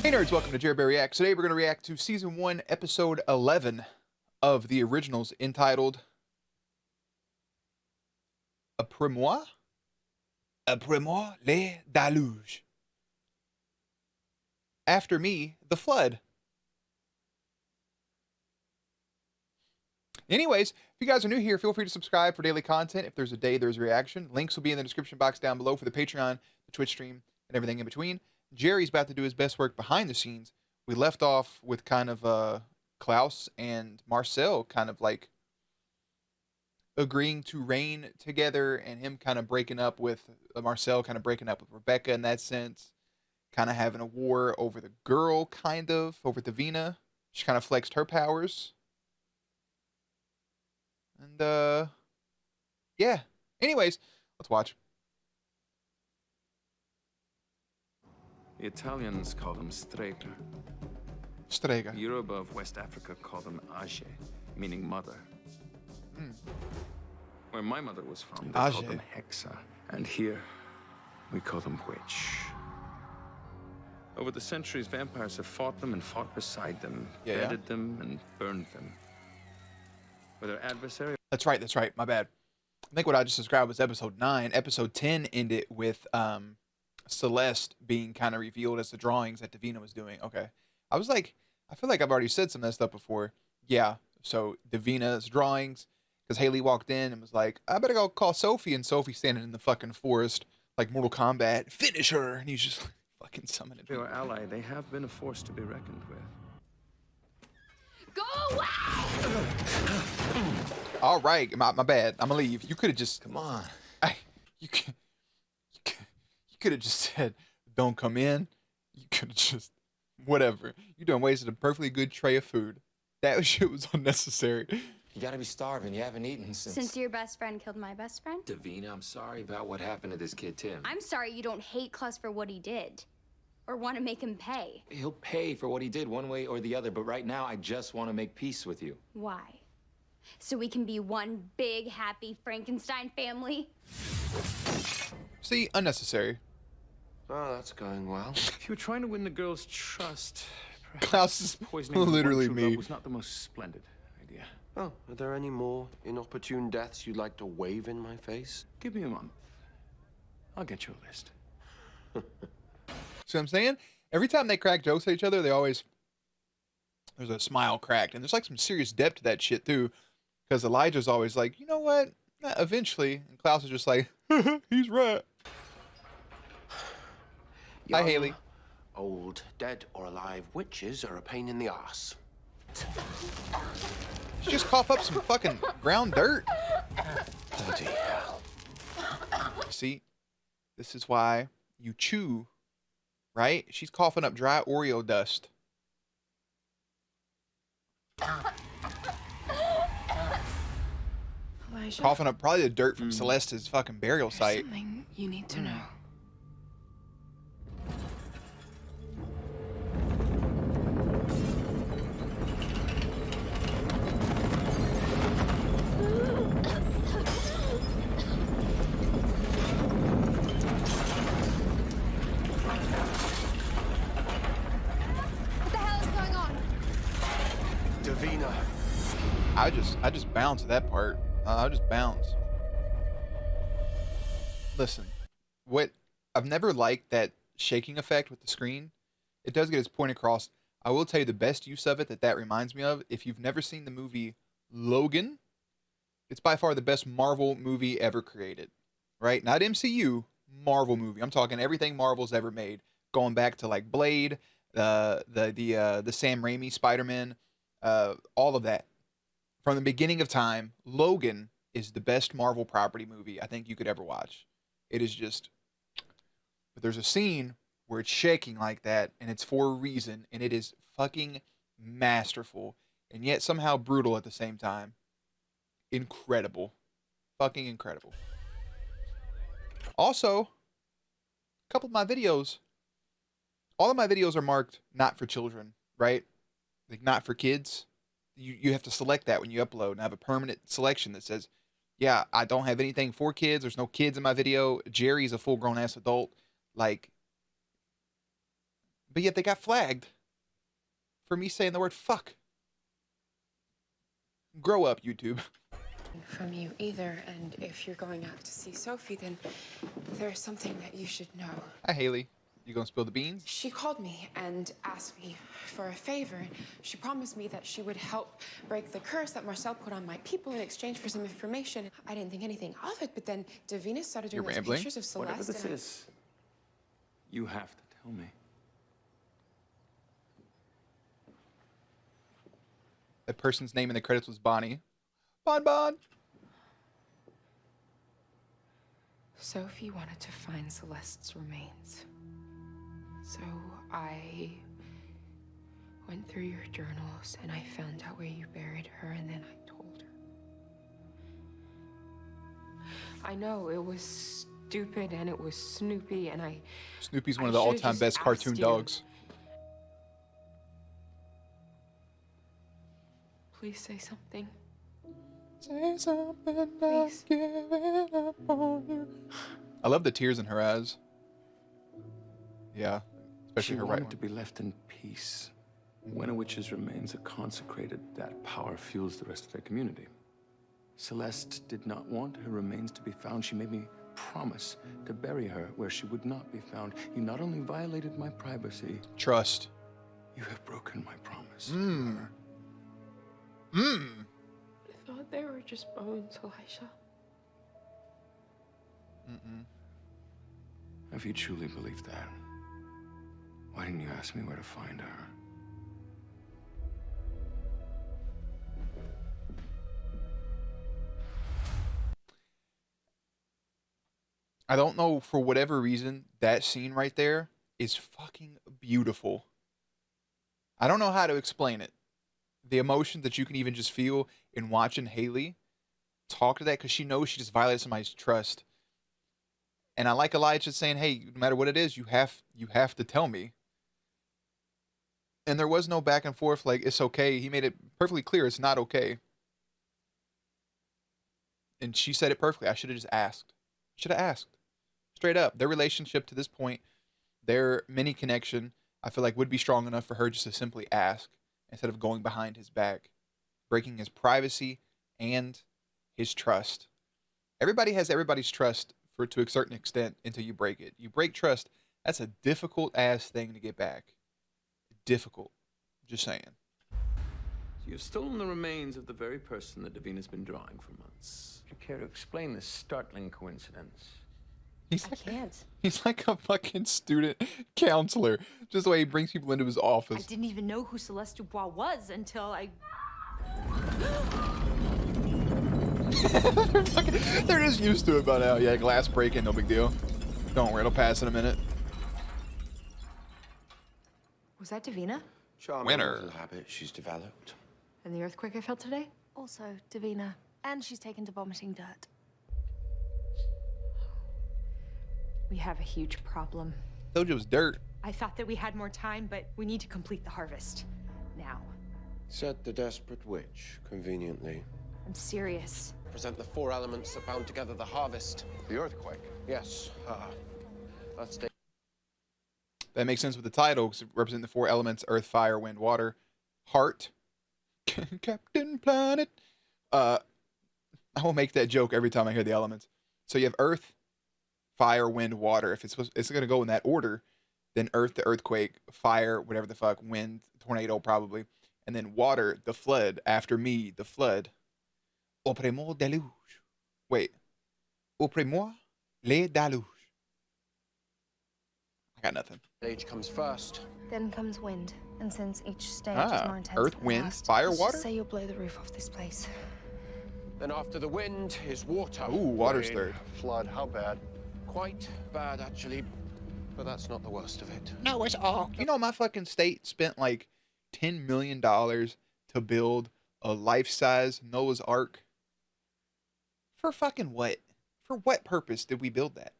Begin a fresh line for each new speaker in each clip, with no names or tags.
Hey nerds, welcome to Jerry Bear Reacts. Today we're going to react to Season 1, Episode 11 of the originals, entitled APRES le DELUGE. After me, the flood. Anyways, if you guys are new here, feel free to subscribe for daily content. If there's a day, there's a reaction. Links will be in the description box down below for the Patreon, the Twitch stream, and everything in between. Jerry's about to do his best work behind the scenes. We left off with kind of Klaus and Marcel kind of like agreeing to reign together, and him kind of breaking up with Marcel, kind of breaking up with Rebecca in that sense, kind of having a war over the girl, kind of over Davina. She kind of flexed her powers. And yeah. Anyways, let's watch.
The Italians call them strega.
Strega.
The Yoruba of West Africa call them age, meaning mother. Where my mother was from, they called them hexa. And here, we call them witch. Over the centuries, vampires have fought them and fought beside them, bedded them and burned them. Were their adversary...
That's right, my bad. I think what I just described was episode 9. Episode 10 ended with Celeste being kind of revealed as the drawings that Davina was doing. Okay. I was like, I feel like I've already said some of that stuff before. Yeah, so Davina's drawings, because Haley walked in and was like, I better go call Sophie, and Sophie standing in the fucking forest like Mortal Kombat. Finish her! And he's just like, fucking summoning.
They were ally. They have been a force to be reckoned with.
Go away!
All right, my bad. I'm gonna leave. You could have just...
Come on.
You could have just said, don't come in. You could have just... Whatever. You done wasted a perfectly good tray of food. That shit was unnecessary.
You gotta be starving. You haven't eaten
Since your best friend killed my best friend?
Davina, I'm sorry about what happened to this kid, Tim.
I'm sorry you don't hate Klaus for what he did. Or want to make him pay.
He'll pay for what he did one way or the other, but right now I just want to make peace with you.
Why? So we can be one big, happy Frankenstein family?
See, unnecessary.
Oh, that's going well.
If you were trying to win the girl's trust,
Klaus is
poisoning
literally
one true love
me.
was not the most splendid idea.
Oh, are there any more inopportune deaths you'd like to wave in my face?
Give me a month. I'll get you a list.
See what I'm saying? Every time they crack jokes at each other, they always... There's a smile cracked. And there's like some serious depth to that shit, too. Because Elijah's always like, you know what? Eventually. And Klaus is just like, he's right. Hi, Haley.
Old, dead or alive witches are a pain in the ass.
She just cough up some fucking ground dirt.
Bloody hell.
See? This is why you chew, right? She's coughing up dry Oreo dust.
Elijah,
Coughing up probably the dirt from Celeste's fucking burial site.
something you need to know.
What the hell is going on?
Davina.
I just bounce at that part. I just bounce. Listen, I've never liked that shaking effect with the screen. It does get its point across. I will tell you the best use of it that reminds me of. If you've never seen the movie Logan, it's by far the best Marvel movie ever created. Right? Not MCU, Marvel movie. I'm talking everything Marvel's ever made, going back to like Blade, the Sam Raimi Spider-Man, all of that. From the beginning of time, Logan is the best Marvel property movie I think you could ever watch. It is just... But there's a scene where it's shaking like that, and it's for a reason, and it is fucking masterful, and yet somehow brutal at the same time. Incredible. Fucking incredible. Also, a couple of my videos, all of my videos are marked not for children, right? Like not for kids. You have to select that when you upload, and I have a permanent selection that says, yeah, I don't have anything for kids. There's no kids in my video. Jerry's a full-grown ass adult. Like, But yet they got flagged for me saying the word fuck. Grow up, YouTube.
From you either, and if you're going out to see Sophie, then there's something that you should know.
Hi, Haley. You gonna spill the beans?
She called me and asked me for a favor. She promised me that she would help break the curse that Marcel put on my people in exchange for some information. I didn't think anything of it, but then Davina started doing those pictures of Celeste.
Whatever this is, you have to tell me.
That person's name in the credits was Bonnie. Bon.
Sophie wanted to find Celeste's remains. So I went through your journals and I found out where you buried her, and then I told her. I know it was stupid and it was Snoopy, and
Snoopy's one of the all-time best cartoon dogs.
Please say something.
Say something,
Please.
I'll give it up on you. I love the tears in her eyes. Yeah, especially
She
her right
wanted
one.
to be left in peace. When a witch's remains are consecrated, that power fuels the rest of their community. Celeste did not want her remains to be found. She made me promise to bury her where she would not be found. You not only violated my privacy,
Trust.
you have broken my promise.
I thought they were just bones, Elisha.
If you truly believed that, why didn't you ask me where to find her?
I don't know, for whatever reason, that scene right there is fucking beautiful. I don't know how to explain it. The emotion that you can even just feel in watching Haley talk to that, because she knows she just violated somebody's trust. And I like Elijah saying, hey, no matter what it is, you have to tell me. And there was no back and forth like, it's okay. He made it perfectly clear it's not okay. And she said it perfectly. I should have just asked. Should have asked. Straight up. Their relationship to this point, their mini connection, I feel like would be strong enough for her just to simply ask instead of going behind his back, breaking his privacy and his trust. Everybody has everybody's trust to a certain extent until you break it. You break trust, that's a difficult ass thing to get back. Difficult. Just saying.
So you've stolen the remains of the very person that Davina's been drawing for months. Do you care to explain this startling coincidence?
I can't.
He's like a fucking student counselor. Just the way he brings people into his office.
I didn't even know who Celeste Dubois was until I...
They're just used to it by now. Yeah, glass breaking, no big deal. Don't worry, it'll pass in a minute.
Was that Davina?
Charming
Winner.
little habit she's developed.
And the earthquake I felt today?
Also, Davina. And she's taken to vomiting dirt.
We have a huge problem.
Told you it was dirt.
I thought that we had more time, but we need to complete the harvest. Now.
Said the desperate witch, conveniently.
I'm serious.
Present the four elements that bound together the harvest.
The earthquake.
Yes, let's take...
That makes sense with the title, because it represents the four elements: earth, fire, wind, water. Heart. Captain Planet. I will make that joke every time I hear the elements. So you have earth, fire, wind, water. If it's going to go in that order, then earth, the earthquake, fire, whatever the fuck, wind, tornado probably, and then water, the flood. After me, the flood. Après-moi, deluge. Wait. Après-moi, les deluge. I got nothing.
Age comes first.
Then comes wind, and since each stage is more intense
earth,
than the
wind,
last,
fire,
let's
water?
just say you'll blow the roof off this place.
Then after the wind is water.
Ooh, water's
Rain,
third.
Flood, how bad?
Quite bad, actually. But that's not the worst of it.
No, it's all. You know, my fucking state spent like $10 million to build a life-size Noah's Ark. For fucking what? For what purpose did we build that?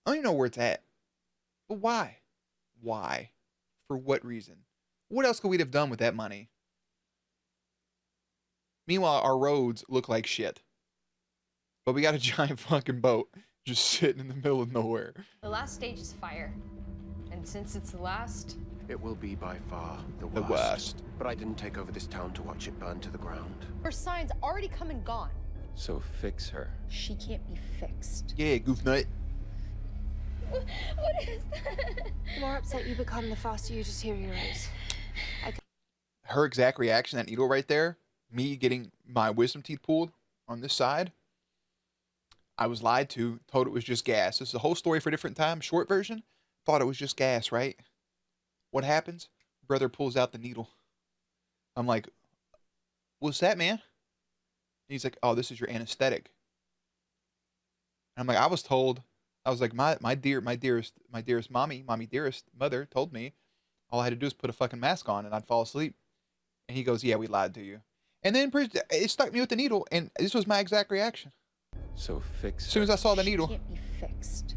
I don't even know where it's at. But why? Why? For what reason? What else could we have done with that money? Meanwhile, our roads look like shit. But we got a giant fucking boat just sitting in the middle of nowhere.
The last stage is fire. And since it's the last,
It will be by far the
The
worst.
worst.
But I didn't take over this town to watch it burn to the ground.
Her sign's already come and gone.
So fix her.
She can't be fixed.
Yeah, goof nut.
What is that?
The more upset you become, the faster you deteriorate.
Her exact reaction, that needle right there, me getting my wisdom teeth pulled on this side, I was lied to, told it was just gas. This is a whole story for a different time. Short version, thought it was just gas, right? What happens? Brother pulls out the needle. I'm like, what's that, man? And he's like, oh, this is your anesthetic. And I'm like, I was told, I was like, my dearest mommy dearest mother told me all I had to do is put a fucking mask on and I'd fall asleep. And he goes, yeah, we lied to you. And then it stuck me with the needle, and this was my exact reaction.
So fix her.
As soon as I saw the needle,
She can't be fixed.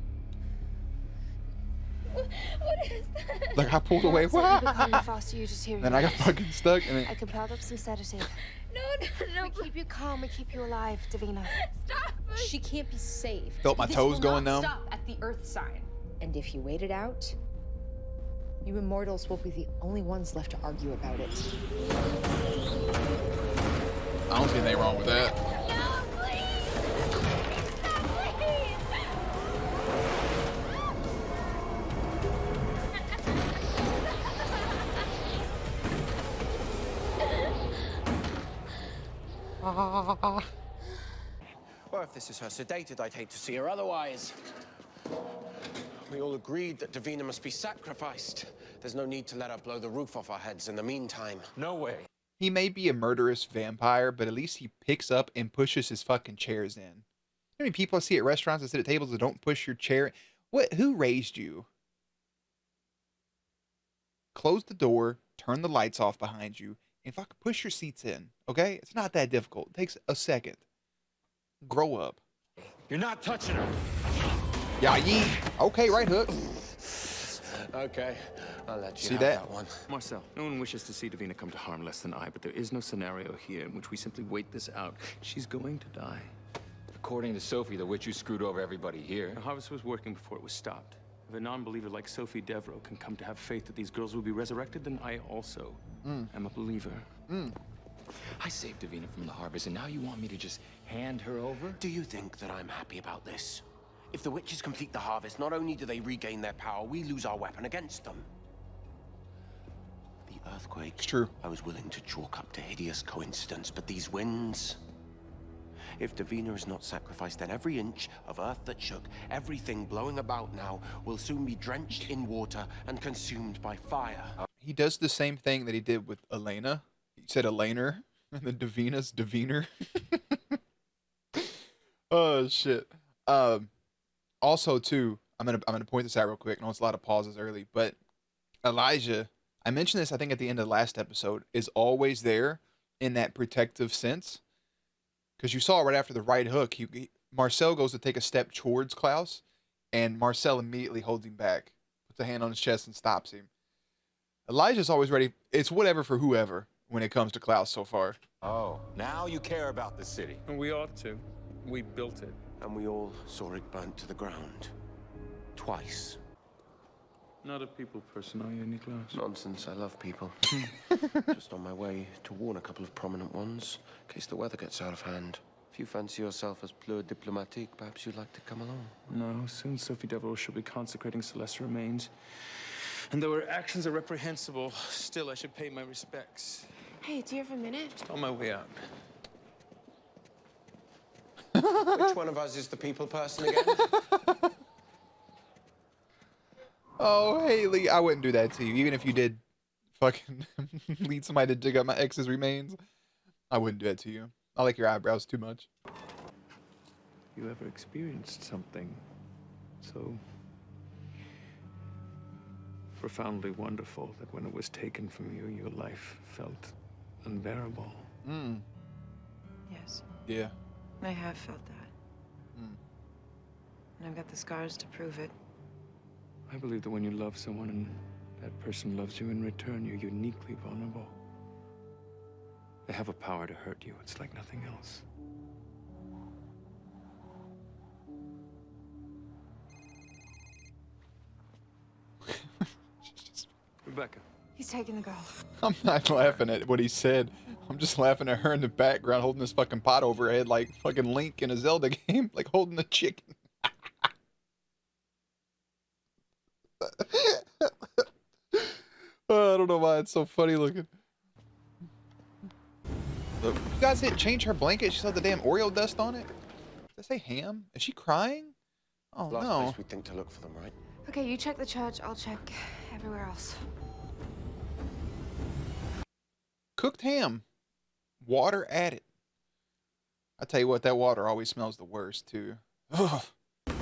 What is that?
like I pulled away.
The more upset you become, the faster you deteriorate.
Then I got fucking stuck. And
I can build up some sedative.
No,
We keep you calm, we keep you alive, Davina.
stop.
She can't be saved.
Felt my
This
toes
will
going
not
numb.
Stop at the Earth sign. And if you wait it out, you immortals will be the only ones left to argue about it.
I don't see anything wrong with that.
No, please. Stop, please.
Well, if this is her sedated, I'd hate to see her otherwise. We all agreed that Davina must be sacrificed. There's no need to let her blow the roof off our heads in the meantime.
No way.
He may be a murderous vampire, but at least he picks up and pushes his fucking chairs in. You know how many people I see at restaurants that sit at tables that don't push your chair? What? Who raised you? Close the door, turn the lights off behind you, and fucking push your seats in. Okay? It's not that difficult. It takes a second. Grow up.
You're not touching her.
Yeah, yee. Okay, right hook.
Okay, I'll let you
See
have
that?
one.
Marcel, no one wishes to see Davina come to harm less than I, but there is no scenario here in which we simply wait this out. She's going to die.
According to Sophie, the witch who screwed over everybody here.
The harvest was working before it was stopped. If a non-believer like Sophie Devereaux can come to have faith that these girls will be resurrected, then I also am a believer.
I saved Davina from the harvest, and now you want me to just hand her over?
Do you think that I'm happy about this? If the witches complete the harvest, not only do they regain their power, we lose our weapon against them. The earthquake.
It's true.
I was willing to chalk up to hideous coincidence, but these winds. If Davina is not sacrificed, then every inch of earth that shook, everything blowing about now, will soon be drenched in water and consumed by fire.
He does the same thing that he did with Elena. He said Elainer, and then Davina's Daviner. Oh shit. Also too, I'm gonna point this out real quick. I know it's a lot of pauses early, but Elijah, I mentioned this I think at the end of the last episode, is always there in that protective sense. Because you saw right after the right hook, Marcel goes to take a step towards Klaus, and Marcel immediately holds him back, puts a hand on his chest and stops him. Elijah's always ready. It's whatever for whoever when it comes to Klaus so far.
Oh, now you care about the city.
And we ought to. We built it.
And we all saw it burnt to the ground. Twice.
Not a people person, are you, Niklaus?
Nonsense, I love people. Just on my way to warn a couple of prominent ones, in case the weather gets out of hand. If you fancy yourself as plus diplomatique, perhaps you'd like to come along.
No, soon Sophie Devereaux shall be consecrating Celeste remains. And though her actions are reprehensible, still I should pay my respects.
Hey, do you have a minute?
On my way out.
Which one of us is the people person again?
Oh, Haley, I wouldn't do that to you. Even if you did fucking lead somebody to dig up my ex's remains, I wouldn't do that to you. I like your eyebrows too much.
You ever experienced something so profoundly wonderful that when it was taken from you, your life felt unbearable?
Yes,
Yeah.
I have felt that. And I've got the scars to prove it.
I believe that when you love someone and that person loves you in return, you're uniquely vulnerable. They have a power to hurt you. It's like nothing else. Rebecca.
He's taking the girl.
I'm not laughing at what he said. I'm just laughing at her in the background holding this fucking pot over her head like fucking Link in a Zelda game, like holding the chicken. Oh, I don't know why it's so funny looking. Look, you guys didn't change her blanket. She still had the damn Oreo dust on it. Does that say ham? Is she crying? Oh
Last
no.
place we think to look for them, right?
Okay, you check the church, I'll check everywhere else.
Cooked ham. Water added. I tell you what, that water always smells the worst too. Ugh. What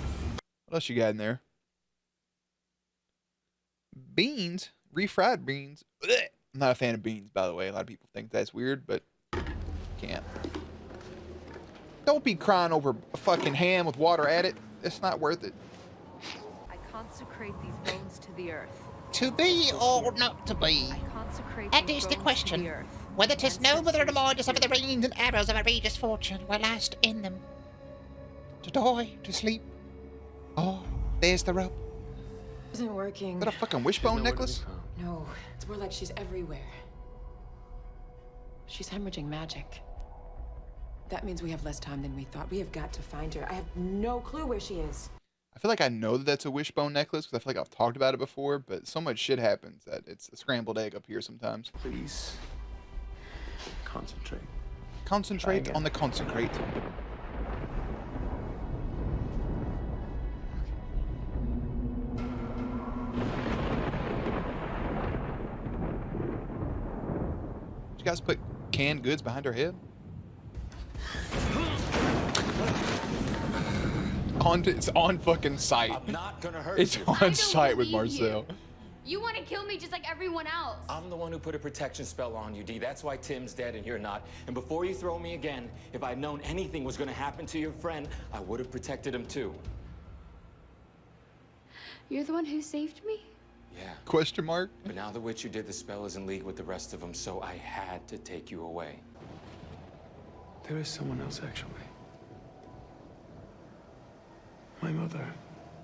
else you got in there? Beans. Refried beans. Ugh. I'm not a fan of beans, by the way. A lot of people think that's weird, but can't. Don't be crying over a fucking ham with water added. It's not worth it.
I consecrate these bones to the earth.
To be or not to be?
I consecrate
That
these
is the
bones
question.
to the earth.
Whether 'tis no whether the more discover the reins and arrows of a regis fortune were last in them. To die, to sleep. Oh, there's the rub.
Isn't working.
Is that a fucking wishbone necklace?
No, it's more like she's everywhere. She's hemorrhaging magic. That means we have less time than we thought. We have got to find her. I have no clue where she is.
I feel like I know that that's a wishbone necklace because I feel like I've talked about it before, but so much shit happens that it's a scrambled egg up here sometimes.
Please. Concentrate.
Concentrate on the consecrate. Did you guys put canned goods behind her head? It's on fucking sight.
I'm not gonna hurt
It's
you.
on sight with
believe
Marcel.
You want to kill me just like everyone else.
I'm the one who put a protection spell on you, Dee. That's why Tim's dead and you're not. And before you throw me again, if I'd known anything was gonna happen to your friend, I would have protected him too.
You're the one who saved me?
Yeah.
Question mark?
But now the witch who did the spell is in league with the rest of them, so I had to take you away.
There is someone else, actually. My mother.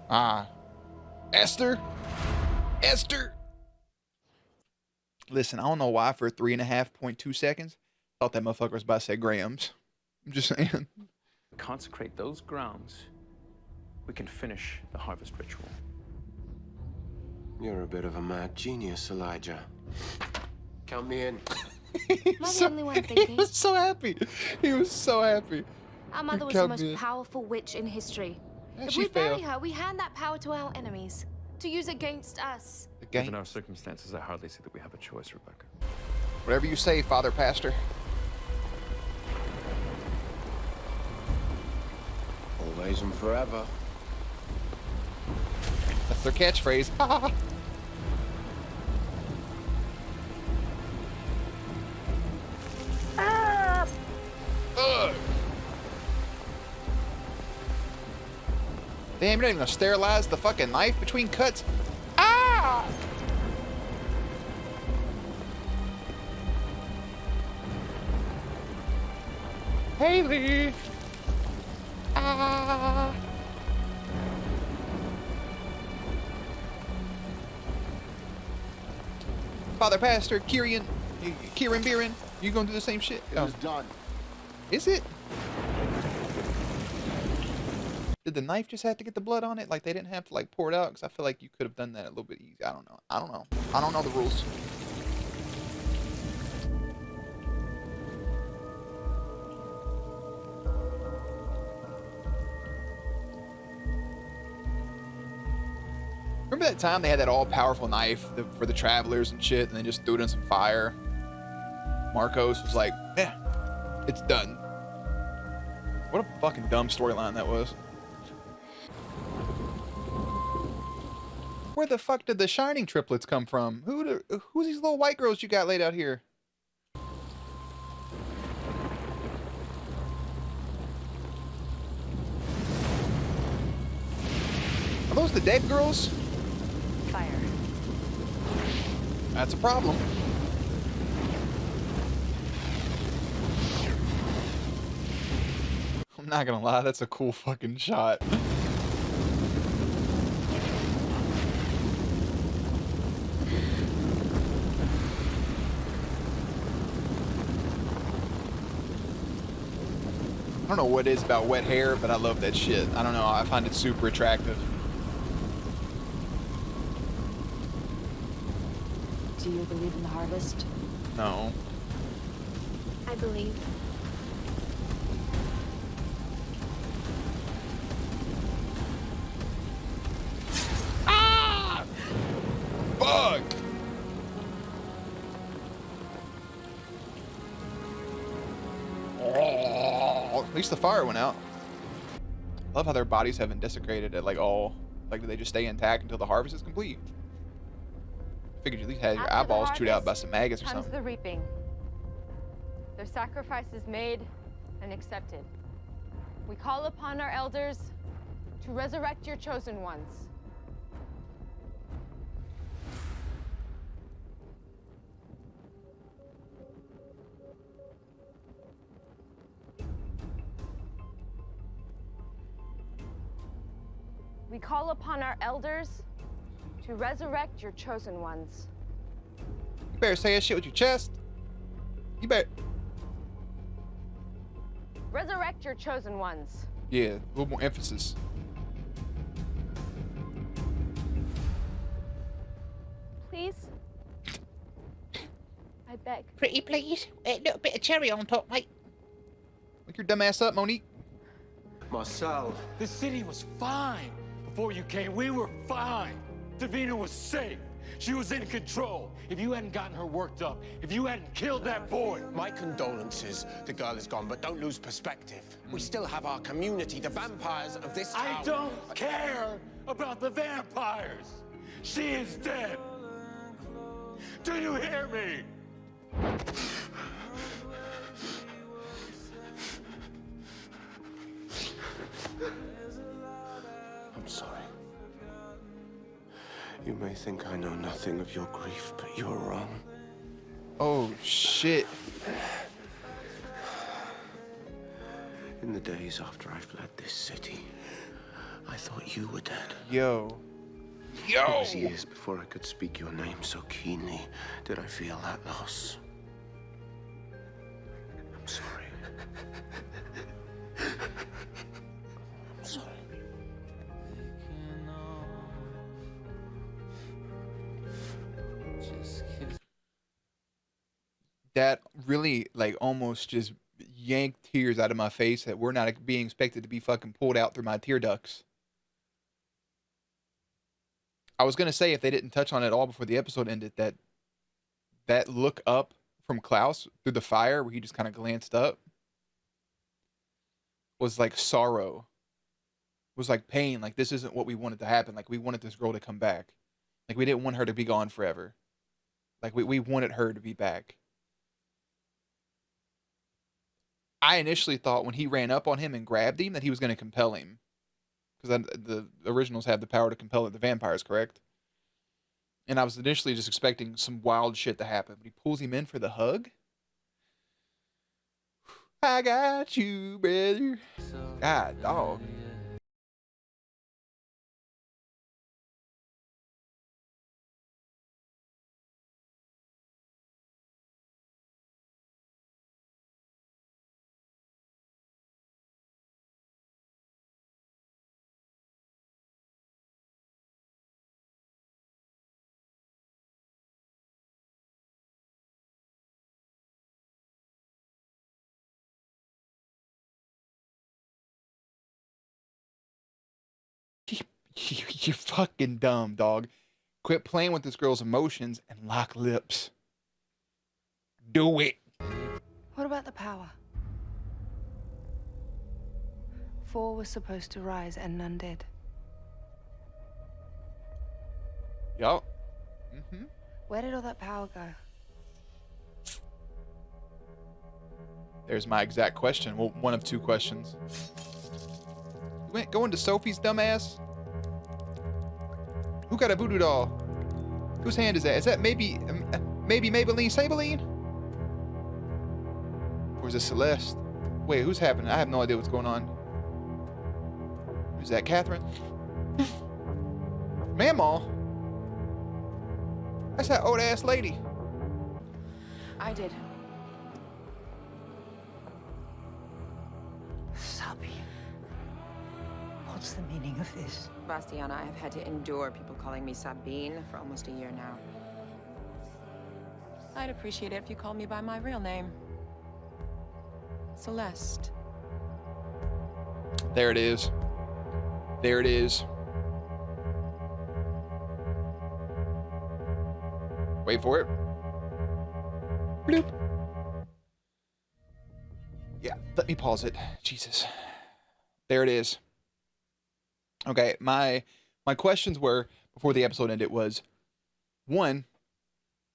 Ah. Esther? Esther! Listen, I don't know why for 3.5.2 seconds, thought that motherfucker was about to say grams. I'm just saying.
Consecrate those grounds. We can finish the harvest ritual.
You're a bit of a mad genius, Elijah. Count me in.
Am I the only one thinking?
He was so happy. He was so happy.
Our mother was the most powerful witch in history.
Yeah,
If we bury her, we hand that power to our enemies to use against us.
Given our circumstances, I hardly see that we have a choice, Rebecca.
Whatever you say, Father Pastor.
Always and forever.
That's their catchphrase. Ah. Damn, you're not even gonna sterilize the fucking knife between cuts. Ah! Haley! Ah! Father Pastor, Kieran Biren, you gonna do the same shit?
It was done.
Is it? Did the knife just have to get the blood on it? Like they didn't have to like pour it out? Because I feel like you could have done that a little bit easy. I don't know. I don't know the rules. Remember that time they had that all-powerful knife for the travelers and shit, and they just threw it in some fire? Marcos was like, yeah, it's done. What a fucking dumb storyline that was. Where the fuck did the Shining triplets come from? Who's these little white girls you got laid out here? Are those the dead girls?
Fire.
That's a problem. I'm not gonna lie, that's a cool fucking shot. I don't know what it is about wet hair, but I love that shit. I don't know. I find it super attractive.
Do you believe in the harvest?
No.
I believe.
Ah! Fuck! Oh, at least the fire went out. I love how their bodies haven't desecrated at like all. Like, do they just stay intact until the harvest is complete? I figured you at least had your eyeballs chewed out by some maggots or something.
The reaping. Their sacrifice is made and accepted. We call upon our elders to resurrect your chosen ones. We call upon our elders to resurrect your chosen ones.
You better say that shit with your chest. You better.
Resurrect your chosen ones.
Yeah, a little more emphasis.
Please? I beg.
Pretty please. A little bit of cherry on top, mate.
Wake your dumb ass up, Monique.
Marcel.
The city was fine before you came. We were fine. Davina was safe. She was in control. If you hadn't gotten her worked up, if you hadn't killed that boy.
My condolences. The girl is gone, but don't lose perspective. We still have our community, the vampires of this town.
I don't care about the vampires. She is dead. Do you hear me?
I'm sorry. You may think I know nothing of your grief, but you're wrong.
Oh, shit.
In the days after I fled this city, I thought you were dead.
Yo.
It was years before I could speak your name so keenly did I feel that loss. I'm sorry. I'm sorry.
That really, like, almost just yanked tears out of my face that we're not being expected to be fucking pulled out through my tear ducts. I was going to say, if they didn't touch on it at all before the episode ended, that look up from Klaus through the fire where he just kind of glanced up was like sorrow. Was like pain. Like, this isn't what we wanted to happen. Like, we wanted this girl to come back. Like, we didn't want her to be gone forever. Like, we wanted her to be back. I initially thought when he ran up on him and grabbed him that he was going to compel him. Because the originals have the power to compel the vampires, correct? And I was initially just expecting some wild shit to happen. But he pulls him in for the hug. I got you, brother. God, dog. You're fucking dumb, dog. Quit playing with this girl's emotions and lock lips. Do it.
What about the power? 4 was supposed to rise and none did.
Yup.
Where did all that power go?
There's my exact question. Well, one of two questions. You ain't going to Sophie's dumbass? Who got a voodoo doll? Whose hand is that? Is that maybe Maybelline Sabeline? Or is it Celeste? Wait, who's happening? I have no idea what's going on. Who's that, Catherine? Mamaw? That's that old ass lady.
I did.
the meaning of this?
Bastiana, I've had to endure people calling me Sabine for almost a year now. I'd appreciate it if you called me by my real name. Celeste.
There it is. There it is. Wait for it. Bloop. Yeah, let me pause it. Jesus. There it is. Okay, my questions were, before the episode ended, was, one,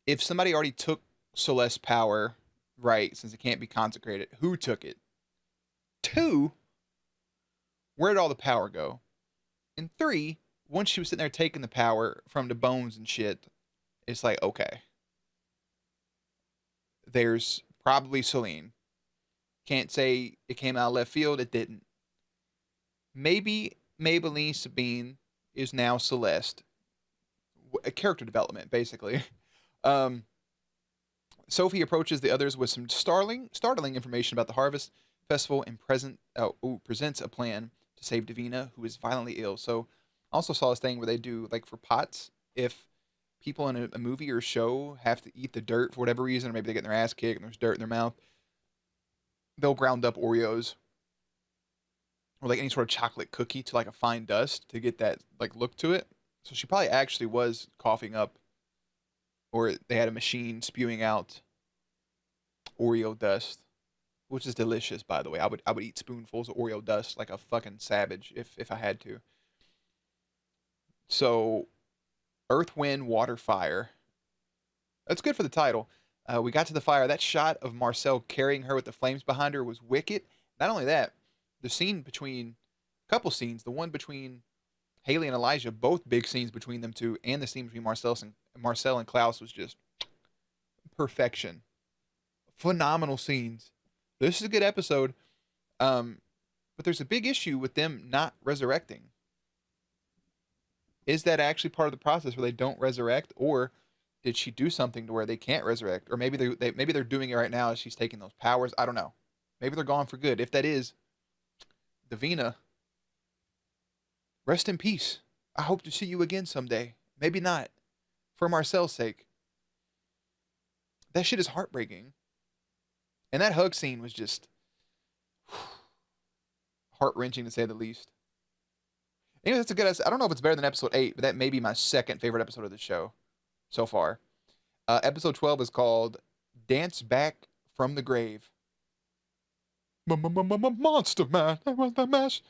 if somebody already took Celeste's power, right, since it can't be consecrated, who took it? Two, where did all the power go? And three, once she was sitting there taking the power from the bones and shit, it's like, okay. There's probably Selene. Can't say it came out of left field. It didn't. Maybe Maybelline Sabine is now Celeste. A character development, basically. Sophie approaches the others with some startling information about the Harvest Festival and presents a plan to save Davina, who is violently ill. So I also saw this thing where they do, like, for pots, if people in a movie or show have to eat the dirt for whatever reason, or maybe they get their ass kicked and there's dirt in their mouth, they'll ground up Oreos or like any sort of chocolate cookie to like a fine dust to get that like look to it. So she probably actually was coughing up, or they had a machine spewing out Oreo dust, which is delicious, by the way. I would eat spoonfuls of Oreo dust like a fucking savage if I had to. So, Earth, Wind, Water, Fire. That's good for the title. We got to the fire. That shot of Marcel carrying her with the flames behind her was wicked. Not only that, the scene between, a couple scenes, the one between Haley and Elijah, both big scenes between them two, and the scene between Marcel and Klaus was just perfection. Phenomenal scenes. This is a good episode. But there's a big issue with them not resurrecting. Is that actually part of the process where they don't resurrect, or did she do something to where they can't resurrect? Or maybe they're doing it right now as she's taking those powers. I don't know. Maybe they're gone for good. If that is, Davina, rest in peace. I hope to see you again someday. Maybe not. For Marcel's sake. That shit is heartbreaking. And that hug scene was just heart-wrenching, to say the least. Anyway, that's a good. I don't know if it's better than episode 8, but that may be my second favorite episode of the show so far. Episode 12 is called Dance Back from the Grave. Monster Man. That was the mash.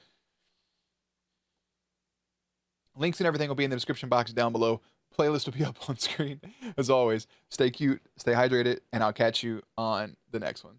Links and everything will be in the description box down below. Playlist will be up on screen. As always, stay cute, stay hydrated, and I'll catch you on the next one.